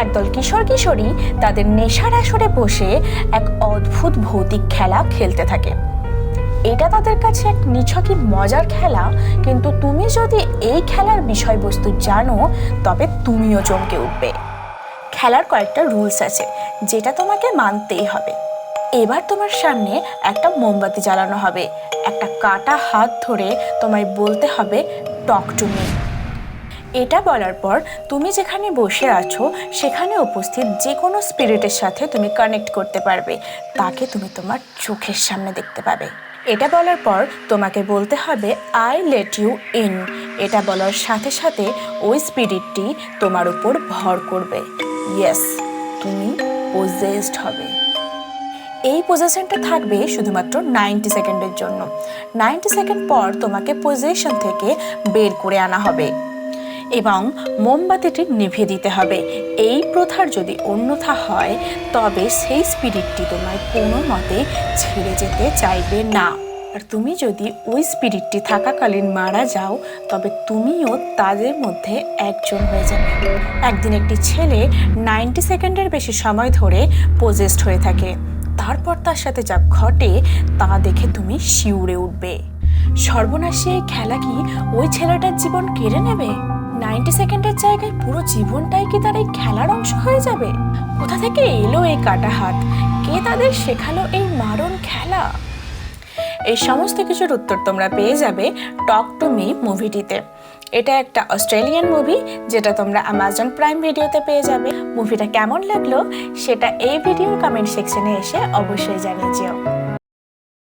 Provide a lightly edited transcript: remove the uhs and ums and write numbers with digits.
একদল কিশোর কিশোরী তাদের নেশার আসরে বসে এক অদ্ভুত ভৌতিক খেলা খেলতে থাকে। এটা তাদের কাছে এক নিছকই মজার খেলা, কিন্তু তুমি যদি এই খেলার বিষয়বস্তু জানো তবে তুমিও চমকে উঠবে। খেলার কয়েকটা রুলস আছে যেটা তোমাকে মানতেই হবে। এবার তোমার সামনে একটা মোমবাতি জ্বালানো হবে, একটা কাটা হাত ধরে তোমায় বলতে হবে টক টু মি। এটা বলার পর তুমি যেখানে বসে আছো সেখানে উপস্থিত যে কোনো স্পিরিটের সাথে তুমি কানেক্ট করতে পারবে, তাকে তুমি তোমার চোখের সামনে দেখতে পাবে। এটা বলার পর তোমাকে বলতে হবে আই লেট ইউ ইন। এটা বলার সাথে সাথে ওই স্পিরিটটি তোমার উপর ভর করবে। ইয়েস, তুমি পজেসড হবে। এই পজেশনটা থাকবে শুধুমাত্র 90 সেকেন্ডের জন্য। 90 সেকেন্ড পর তোমাকে পজেশন থেকে বের করে আনা হবে এবং মোমবাতিটি নিভিয়ে দিতে হবে। এই প্রথার যদি অন্যথা হয় তবে সেই স্পিরিটটি তোমায় কোনো মতে ছেড়ে যেতে চাইবে না। আর তুমি যদি ওই স্পিরিটটি থাকাকালীন মারা যাও তবে তুমিও তাদের মধ্যে একজন হয়ে যাবে। একদিন একটি ছেলে 90 সেকেন্ডের বেশি সময় ধরে পজেসড হয়ে থাকে। তারপর তার সাথে যা ঘটে তা দেখে তুমি শিউরে উঠবে। সর্বনাশী এই খেলা কি ওই ছেলেটার জীবন কেড়ে নেবে? 90 সেকেন্ডের জায়গায় পুরো জীবনটাই কি তার এই খেলার অংশ হয়ে যাবে? কোথা থেকে এলো এই কাটা হাত? কে তাদের শেখালো এই মারণ খেলা? এই সমস্ত কিছুর উত্তর তোমরা পেয়ে যাবে টক টু মি মুভিটিতে। এটা একটা অস্ট্রেলিয়ান মুভি যেটা তোমরা অ্যামাজন প্রাইম ভিডিওতে পেয়ে যাবে। মুভিটা কেমন লাগলো সেটা এই ভিডিওর কমেন্ট সেকশনে এসে অবশ্যই জানিয়ে যেও।